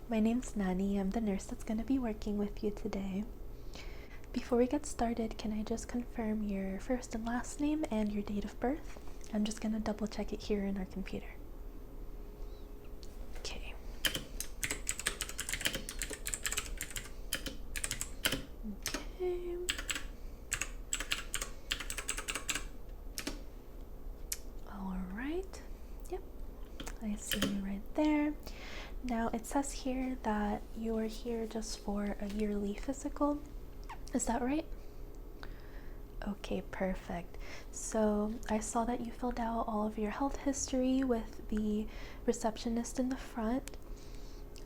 My name's Nani. I'm the nurse that's going to be working with you today. Before we get started, can I just confirm your first and last name and your date of birth? I'm just going to double check it here in our computer. Okay. Okay. All right. Yep. I see you right there. Now it says here that you are here just for a yearly physical. Is that right? Okay, perfect. So I saw that you filled out all of your health history with the receptionist in the front.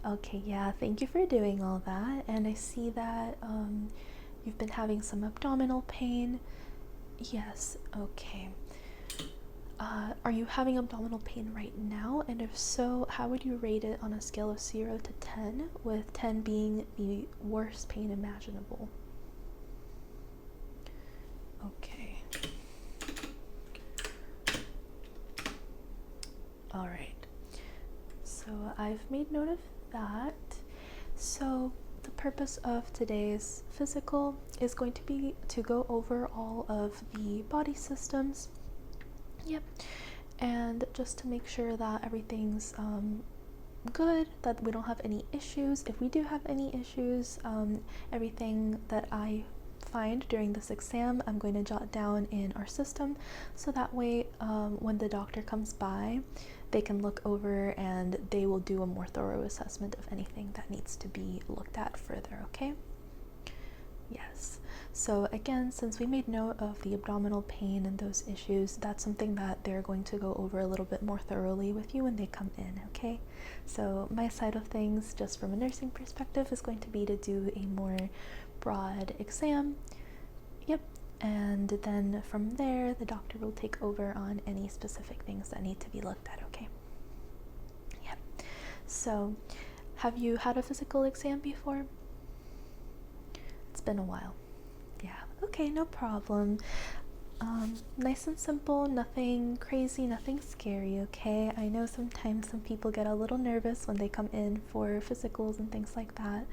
Okay, yeah, thank you for doing all that. And I see that you've been having some abdominal pain. Yes, okay. Are you having abdominal pain right now? And if so, how would you rate it on a scale of 0 to 10, with 10 being the worst pain imaginable? Okay. All right. So I've made note of that. So the purpose of today's physical is going to be to go over all of the body systems. Yep. And just to make sure that everything's good, that we don't have any issues. If we do have any issues, everything that I find during this exam, I'm going to jot down in our system, so that way when the doctor comes by, they can look over and they will do a more thorough assessment of anything that needs to be looked at further, okay? Yes. So again, since we made note of the abdominal pain and those issues, that's something that they're going to go over a little bit more thoroughly with you when they come in, okay? So my side of things, just from a nursing perspective, is going to be to do a more broad exam. Yep. And then from there, the doctor will take over on any specific things that need to be looked at, okay? Yep. So have you had a physical exam before? It's been a while. Yeah, okay, no problem. Nice and simple, nothing crazy, nothing scary, okay? I know sometimes some people get a little nervous when they come in for physicals and things like that.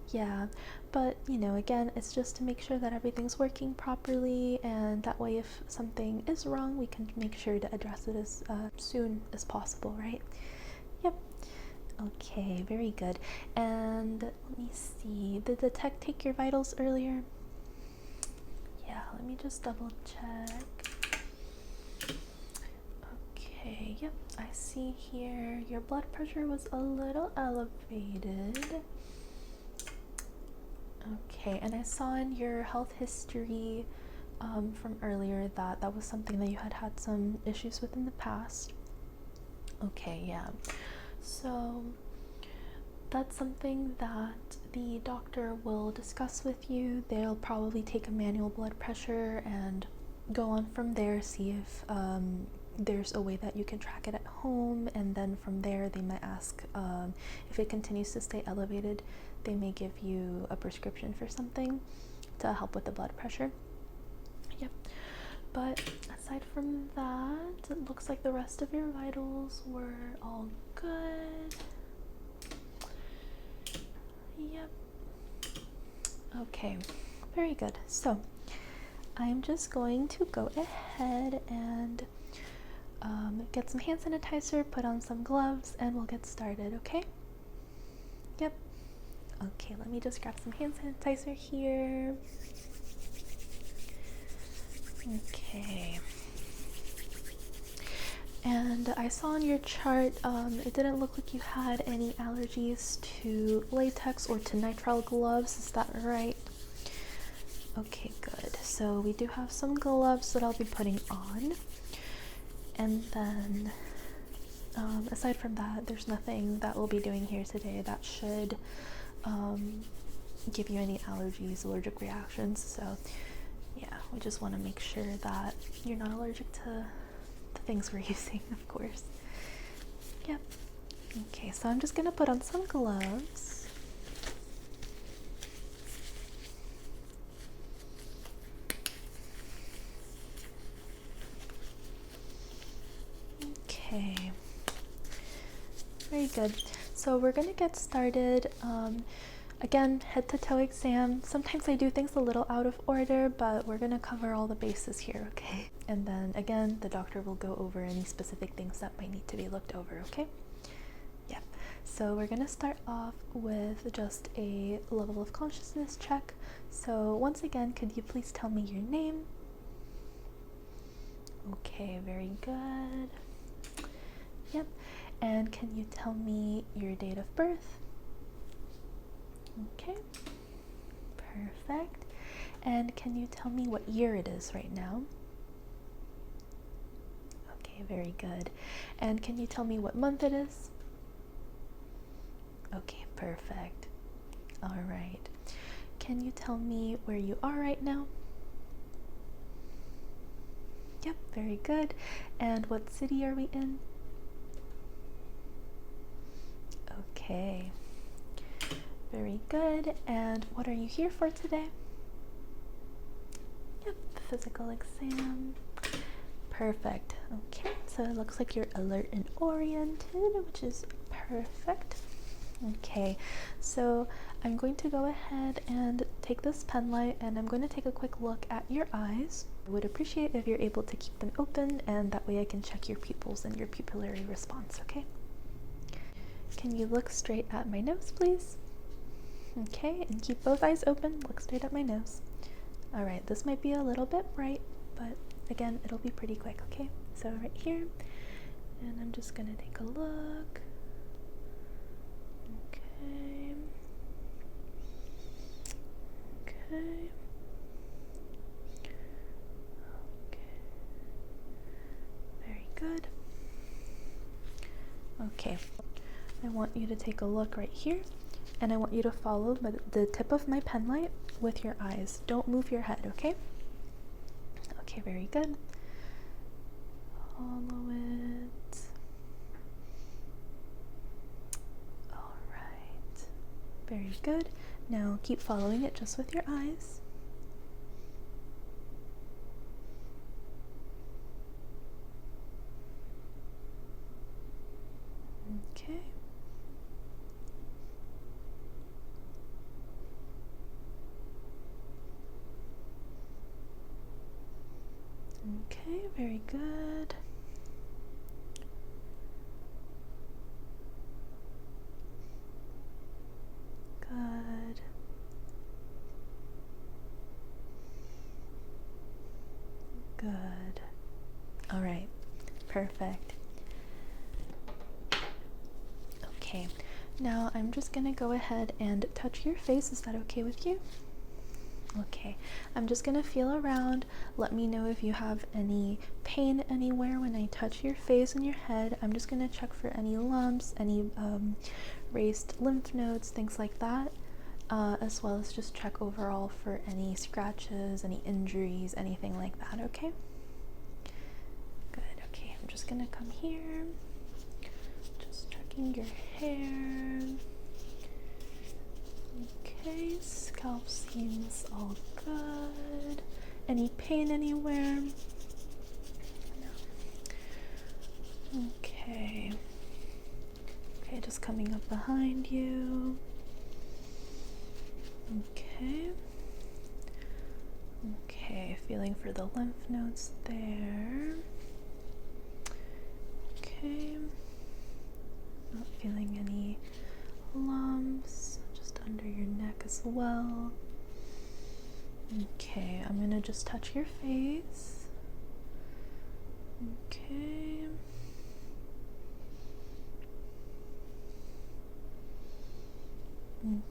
Yeah, but you know, again, it's just to make sure that everything's working properly, and that way if something is wrong, we can make sure to address it as soon as possible, right? Yep. Okay, very good. And let me see, did the tech take your vitals earlier? Yeah, let me just double check. Okay, yep, I see here your blood pressure was a little elevated. Okay, and I saw in your health history from earlier that that was something that you had had some issues with in the past. Okay, yeah. So that's something that the doctor will discuss with you. They'll probably take a manual blood pressure and go on from there, see if there's a way that you can track it at home, and then from there they might ask if it continues to stay elevated, they may give you a prescription for something to help with the blood pressure. Yep. But aside from that, it looks like the rest of your vitals were all good. Yep. Okay, very good. So I'm just going to go ahead and get some hand sanitizer, put on some gloves, and we'll get started, okay? Yep. Okay, let me just grab some hand sanitizer here. Okay. And I saw on your chart, it didn't look like you had any allergies to latex or to nitrile gloves, is that right? Okay, good. So we do have some gloves that I'll be putting on. And then, aside from that, there's nothing that we'll be doing here today that should give you any allergies, allergic reactions. So yeah, we just want to make sure that you're not allergic to the things we're using, of course. Yep. Okay, so I'm just gonna put on some gloves. Okay. Very good. So we're gonna get started. Again, head to toe exam. Sometimes I do things a little out of order, but we're gonna cover all the bases here, okay? And then again, the doctor will go over any specific things that might need to be looked over, okay? Yeah, so we're gonna start off with just a level of consciousness check. So once again, could you please tell me your name? Okay, very good. Yep, and can you tell me your date of birth? Okay, perfect. And can you tell me what year it is right now? Okay, very good. And can you tell me what month it is? Okay, perfect. All right. Can you tell me where you are right now? Yep, very good. And what city are we in? Okay. Very good. And what are you here for today? Yep, physical exam. Perfect. Okay, so it looks like you're alert and oriented, which is perfect. Okay, so I'm going to go ahead and take this pen light and I'm going to take a quick look at your eyes. I would appreciate if you're able to keep them open, and that way I can check your pupils and your pupillary response, okay? Can you look straight at my nose, please? Okay, and keep both eyes open. Look straight at my nose. All right, this might be a little bit bright, but again, it'll be pretty quick, okay? So right here, and I'm just gonna take a look. Okay. Okay. Okay. Very good. Okay. I want you to take a look right here, and I want you to follow the tip of my pen light with your eyes. Don't move your head, okay? Okay, very good. Follow it. All right. Very good. Now keep following it just with your eyes. Okay. Okay, very good. Good. Good. All right, perfect. Okay, now I'm just gonna go ahead and touch your face. Is that okay with you? Okay, I'm just gonna feel around. Let me know if you have any pain anywhere when I touch your face and your head. I'm just gonna check for any lumps, any raised lymph nodes, things like that, as well as just check overall for any scratches, any injuries, anything like that, okay? Good, okay, I'm just gonna come here, just checking your hair. Okay, scalp seems all good. Any pain anywhere? No. Okay. Okay, just coming up behind you. Okay. Okay, feeling for the lymph nodes there. Okay. Not feeling any lumps. Under your neck as well. Okay, I'm gonna just touch your face. Okay.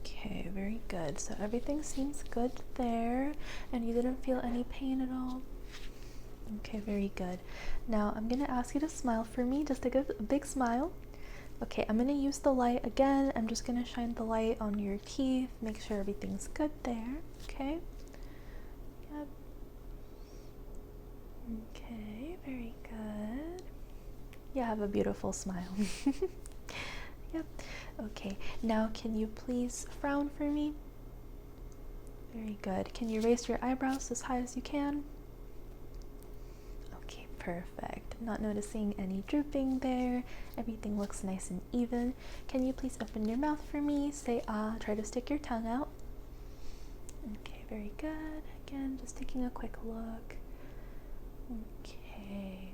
Okay, very good. So everything seems good there, and you didn't feel any pain at all? Okay, very good. Now I'm gonna ask you to smile for me, just to give a big smile. Okay, I'm gonna use the light again. I'm just gonna shine the light on your teeth, make sure everything's good there, okay? Yep. Okay, very good. You have a beautiful smile. Yep. Okay, now can you please frown for me? Very good. Can you raise your eyebrows as high as you can? Okay, Perfect. Not noticing any drooping there. Everything looks nice and even. Can you please open your mouth for me? Say ah. Try to stick your tongue out. Okay, very good. Again, just taking a quick look. Okay.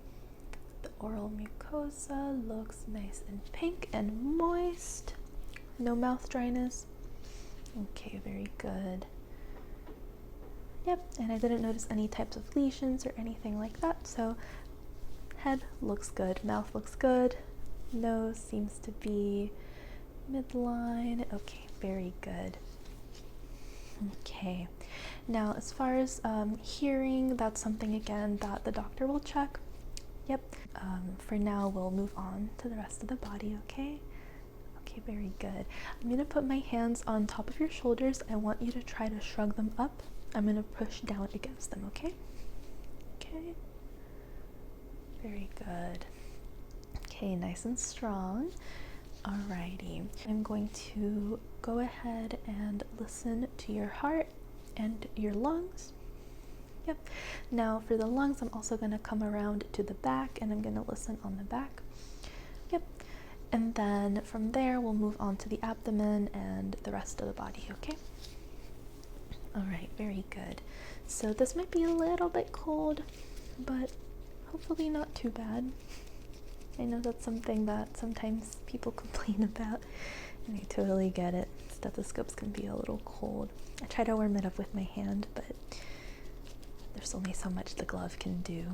The oral mucosa looks nice and pink and moist. No mouth dryness. Okay, very good. Yep, and I didn't notice any types of lesions or anything like that, so head looks good, mouth looks good, nose seems to be midline. Okay, very good. Okay, now as far as hearing, that's something again that the doctor will check. Yep, for now we'll move on to the rest of the body, okay? Okay, very good. I'm gonna put my hands on top of your shoulders. I want you to try to shrug them up. I'm gonna push down against them, okay? Okay. Very good. Okay, nice and strong. Alrighty. I'm going to go ahead and listen to your heart and your lungs. Yep. Now for the lungs, I'm also gonna come around to the back and I'm gonna listen on the back. Yep. And then from there, we'll move on to the abdomen and the rest of the body, okay? All right, very good. So this might be a little bit cold, but hopefully not too bad. I know that's something that sometimes people complain about, and I totally get it. Stethoscopes can be a little cold. I try to warm it up with my hand, but there's only so much the glove can do.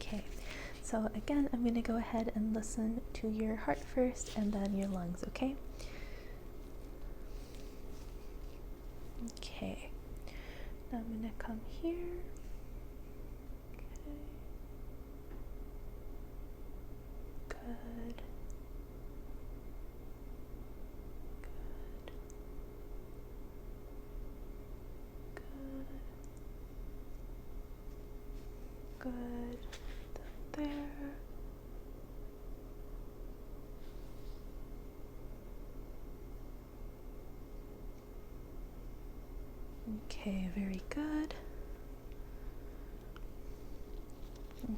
Okay, so again, I'm going to go ahead and listen to your heart first and then your lungs, okay? Okay, now I'm going to come here. Okay. Good. Good. Good. There. Okay, very good.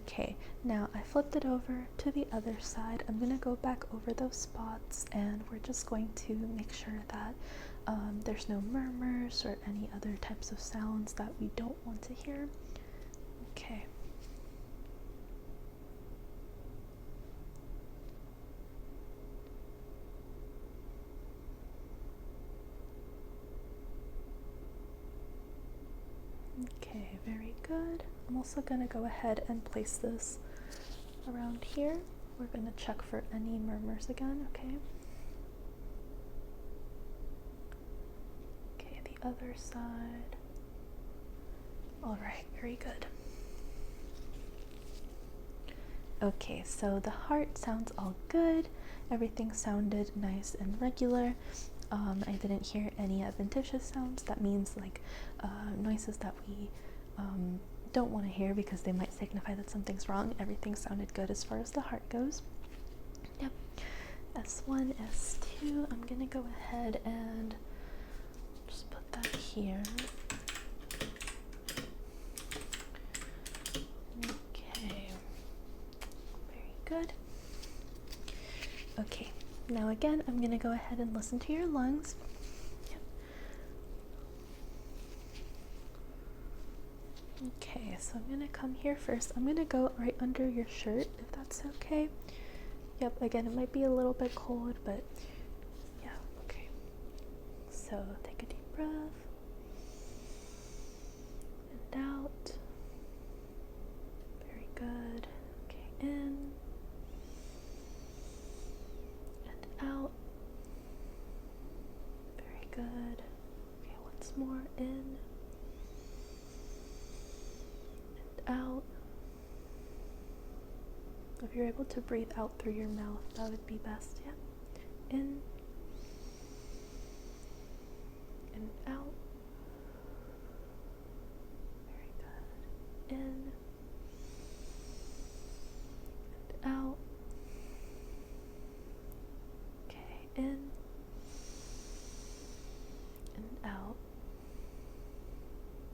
Okay, now I flipped it over to the other side. I'm going to go back over those spots and we're just going to make sure that there's no murmurs or any other types of sounds that we don't want to hear. Okay. Okay, very good. I'm also going to go ahead and place this around here. We're going to check for any murmurs again, okay? Okay, the other side. All right, very good. Okay, so the heart sounds all good. Everything sounded nice and regular. I didn't hear any adventitious sounds. That means like noises that we don't want to hear because they might signify that something's wrong. Everything sounded good as far as the heart goes. Yep. S1, S2. I'm gonna go ahead and just put that here. Okay. Very good. Okay. Now again, I'm going to go ahead and listen to your lungs. Yep. Okay, so I'm going to come here first. I'm going to go right under your shirt, if that's okay. Yep, again, it might be a little bit cold, but yeah, okay. So take a deep breath. And out. Very good. Okay, in. Out. Very good. Okay, once more in and out. If you're able to breathe out through your mouth, that would be best. Yeah. In and out. Very good. In and out. In and out.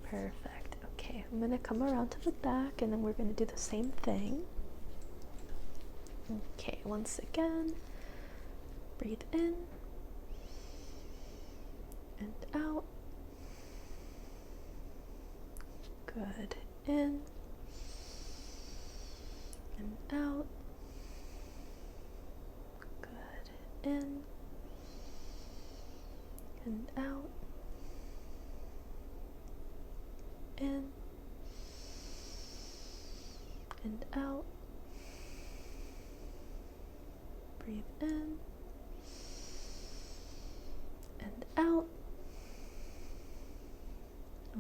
Perfect. Okay. Okay, I'm gonna come around to the back and then we're gonna do the same thing. Okay, once again, breathe in and out. Good. In and out. Good. In and out. In and out. Breathe in and out.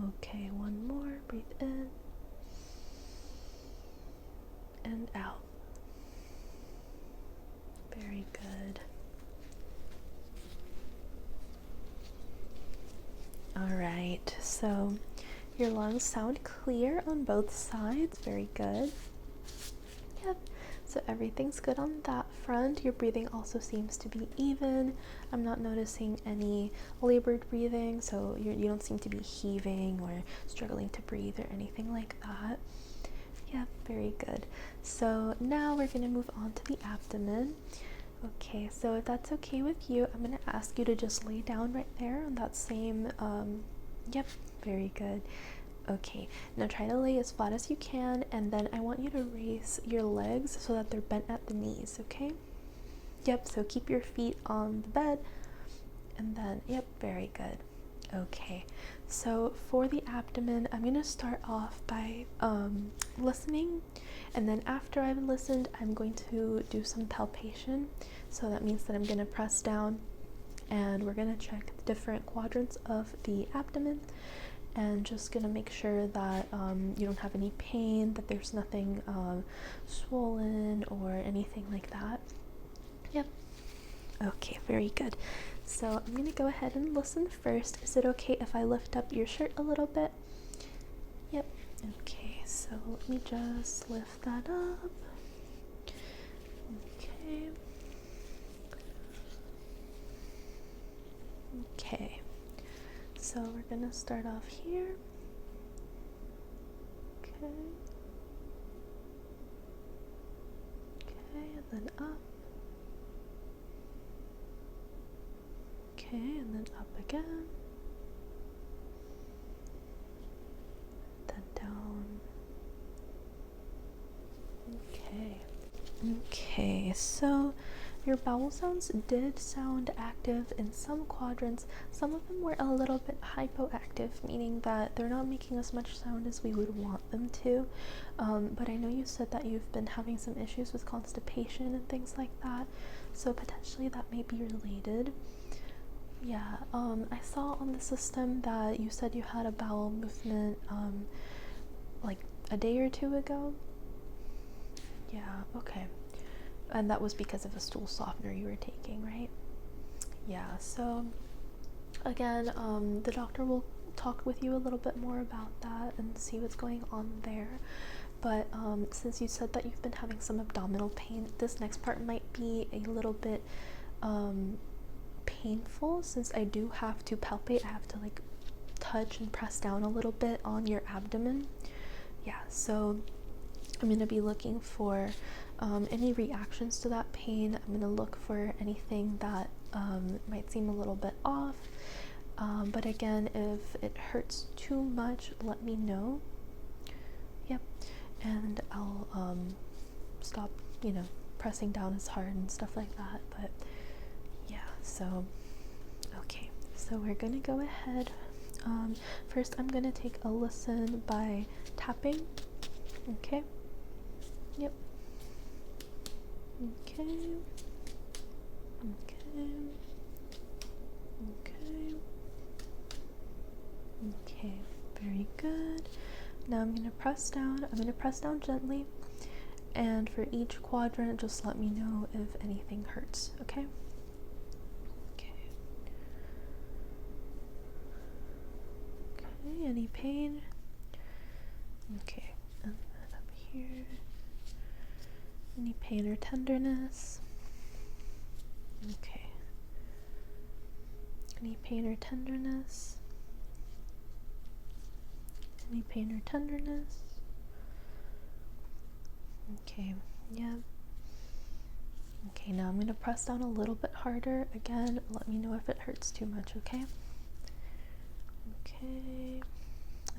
Okay, one more. Breathe in and out. Very good. All right, so your lungs sound clear on both sides. Very good. Yep. So everything's good on that front. Your breathing also seems to be even. I'm not noticing any labored breathing, so you don't seem to be heaving or struggling to breathe or anything like that. Yeah, very good. So now we're going to move on to the abdomen. Okay, so if that's okay with you, I'm going to ask you to just lay down right there on that same, yep, very good. Okay, now try to lay as flat as you can, and then I want you to raise your legs so that they're bent at the knees, okay? Yep, so keep your feet on the bed, and then, yep, very good. Okay, so for the abdomen, I'm going to start off by listening, and then after I've listened, I'm going to do some palpation. So that means that I'm going to press down, and we're going to check the different quadrants of the abdomen, and just gonna make sure that you don't have any pain, that there's nothing swollen or anything like that. Yep. Okay, very good. So I'm gonna go ahead and listen first. Is it okay if I lift up your shirt a little bit? Yep. Okay, so let me just lift that up. Okay. Okay. So we're gonna start off here. Okay. Okay, and then up. Okay, and then up again. Then down. Okay. Okay, so your bowel sounds did sound active in some quadrants. Some of them were a little bit hypoactive, meaning that they're not making as much sound as we would want them to. But I know you said that you've been having some issues with constipation and things like that, so potentially that may be related. Yeah, I saw on the system that you said you had a bowel movement like a day or two ago. Yeah, okay. And that was because of a stool softener you were taking, right? Yeah, so again, the doctor will talk with you a little bit more about that and see what's going on there. But since you said that you've been having some abdominal pain, this next part might be a little bit painful, since I do have to palpate. I have to like touch and press down a little bit on your abdomen. Yeah, so I'm going to be looking for any reactions to that pain. I'm going to look for anything that might seem a little bit off. But again, if it hurts too much, let me know. Yep. And I'll stop, pressing down as hard and stuff like that. But yeah, so, okay. So we're going to go ahead. First, I'm going to take a listen by tapping. Okay. Yep. Okay. Okay. Okay. Okay. Very good. Now I'm going to press down. I'm going to press down gently. And for each quadrant, just let me know if anything hurts. Okay? Okay. Okay. Any pain? Okay. And then up here. Any pain or tenderness? Okay. Any pain or tenderness? Any pain or tenderness? Okay, yeah. Okay, now I'm going to press down a little bit harder. Again, let me know if it hurts too much, okay? Okay.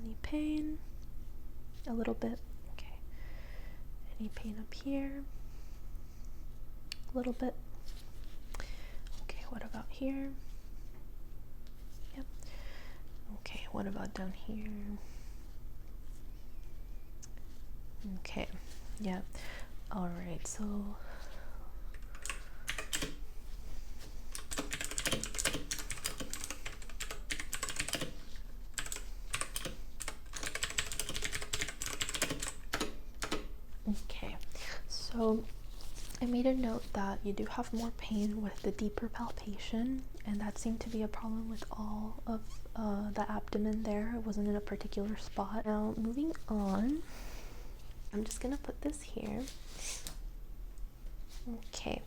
Any pain? A little bit. Okay. Any pain up here? A little bit. Okay, what about here? Yep. Okay, what about down here? Okay, yeah. All right, so okay, so I made a note that you do have more pain with the deeper palpation, and that seemed to be a problem with all of the abdomen there. It wasn't in a particular spot. Now, moving on, I'm just gonna put this here. Okay,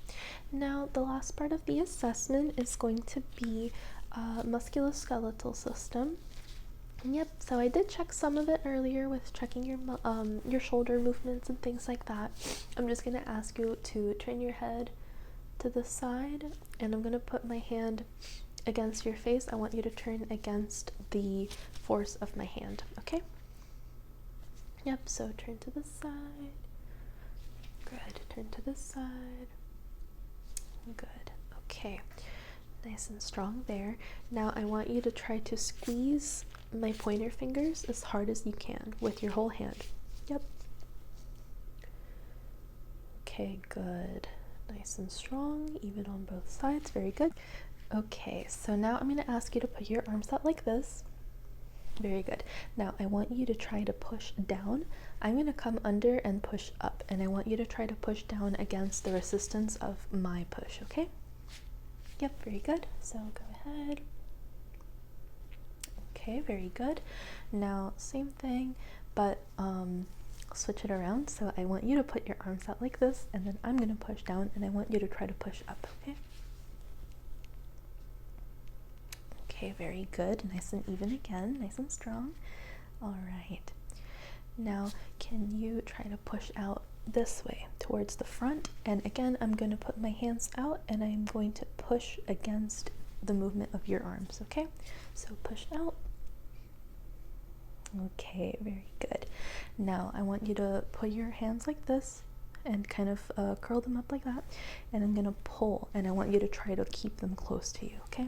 now the last part of the assessment is going to be musculoskeletal system. Yep, so I did check some of it earlier with checking your shoulder movements and things like that. I'm just going to ask you to turn your head to the side, and I'm going to put my hand against your face. I want you to turn against the force of my hand, okay? Yep, so turn to the side. Good, turn to the side. Good, okay. Nice and strong there. Now I want you to try to squeeze my pointer fingers as hard as you can with your whole hand. Yep. Okay, good. Nice and strong, even on both sides. Very good. Okay, so now I'm going to ask you to put your arms out like this. Very good. Now I want you to try to push down. I'm going to come under and push up, and I want you to try to push down against the resistance of my push, okay? Yep, very good. So go ahead. Okay, very good. Now, same thing, but switch it around. So I want you to put your arms out like this, and then I'm going to push down, and I want you to try to push up, okay? Okay, very good. Nice and even again, nice and strong. All right. Now, can you try to push out this way towards the front? And again, I'm going to put my hands out, and I'm going to push against the movement of your arms, okay? So push out. Okay, very good. Now I want you to put your hands like this and kind of curl them up like that, and I'm going to pull, and I want you to try to keep them close to you, okay?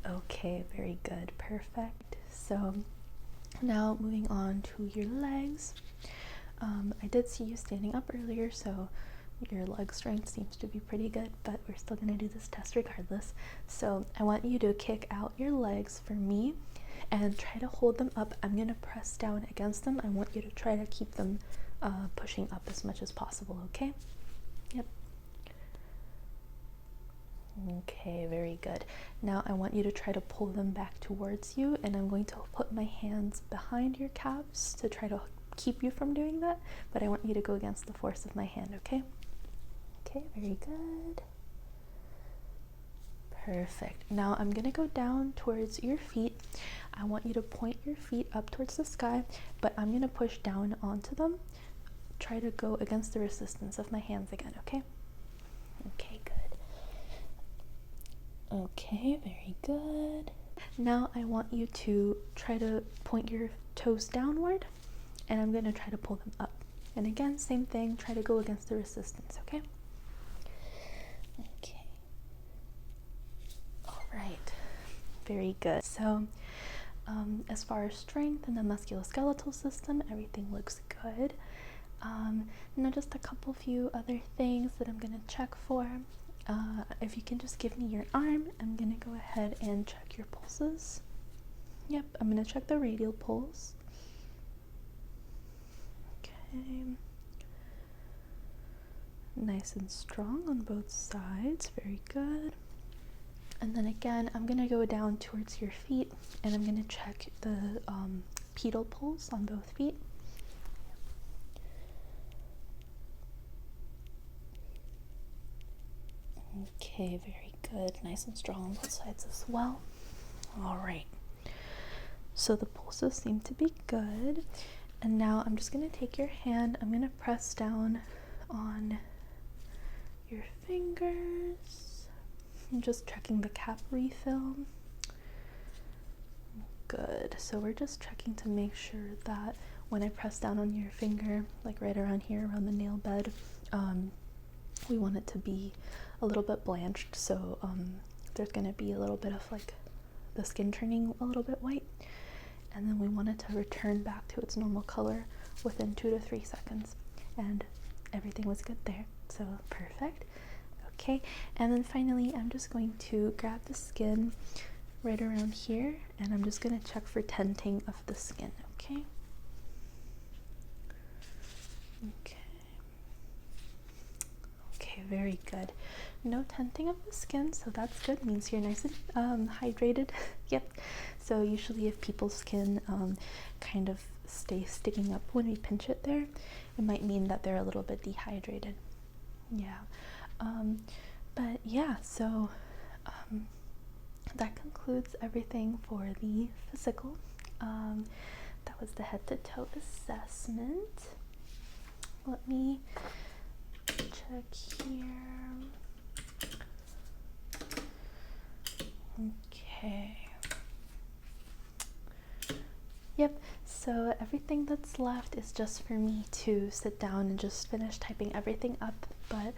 Okay, very good, perfect. So now moving on to your legs. I did see you standing up earlier, so your leg strength seems to be pretty good, but we're still going to do this test regardless. So I want you to kick out your legs for me and try to hold them up. I'm going to press down against them. I want you to try to keep them pushing up as much as possible, okay? Yep. Okay, very good. Now I want you to try to pull them back towards you, and I'm going to put my hands behind your calves to try to keep you from doing that, but I want you to go against the force of my hand, okay? Okay, very good. Perfect. Now I'm going to go down towards your feet. I want you to point your feet up towards the sky, but I'm going to push down onto them. Try to go against the resistance of my hands again, okay? Okay, good. Okay, very good. Now I want you to try to point your toes downward, and I'm going to try to pull them up. And again, same thing, try to go against the resistance, okay? Okay. All right. Very good. So, as far as strength in the musculoskeletal system, everything looks good. Now just a few other things that I'm going to check for. If you can just give me your arm, I'm going to go ahead and check your pulses. Yep, I'm going to check the radial pulse. Okay. Nice and strong on both sides. Very good. And then again, I'm going to go down towards your feet, and I'm going to check the pedal pulse on both feet. Okay, very good. Nice and strong on both sides as well. All right. So the pulses seem to be good. And now I'm just going to take your hand, I'm going to press down on your fingers. I'm just checking the cap refill. Good. So we're just checking to make sure that when I press down on your finger, like right around here, around the nail bed, we want it to be a little bit blanched. So there's going to be a little bit of like the skin turning a little bit white. And then we want it to return back to its normal color within 2 to 3 seconds. And everything was good there. So perfect. Okay. And then finally, I'm just going to grab the skin right around here, and I'm just going to check for tenting of the skin. Okay. Okay. Okay, very good. No tenting of the skin, so that's good. Means you're nice and hydrated. Yep. So usually if people's skin kind of stays sticking up when we pinch it there, it might mean that they're a little bit dehydrated. Yeah. But yeah, so that concludes everything for the physical. That was the head to toe assessment. Let me check here. Okay. Yep, so everything that's left is just for me to sit down and just finish typing everything up, but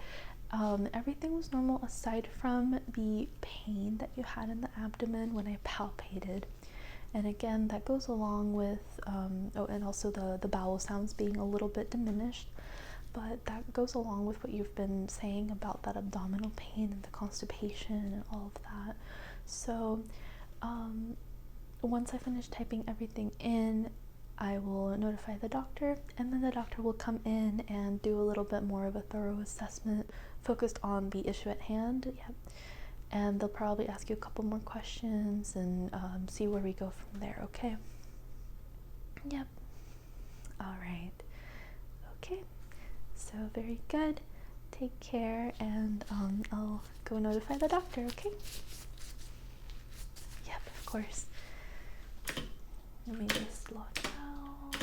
everything was normal aside from the pain that you had in the abdomen when I palpated. And again, that goes along with, and also the bowel sounds being a little bit diminished, but that goes along with what you've been saying about that abdominal pain and the constipation and all of that. So once I finish typing everything in, I will notify the doctor, and then the doctor will come in and do a little bit more of a thorough assessment focused on the issue at hand. Yep. And they'll probably ask you a couple more questions and see where we go from there, okay? Yep. All right. Okay. So very good. Take care, and I'll go notify the doctor, okay? Yep, of course. Let me just log out.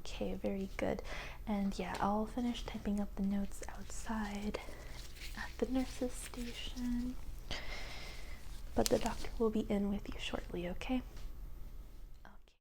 Okay, very good. And yeah, I'll finish typing up the notes outside at the nurse's station. But the doctor will be in with you shortly, okay?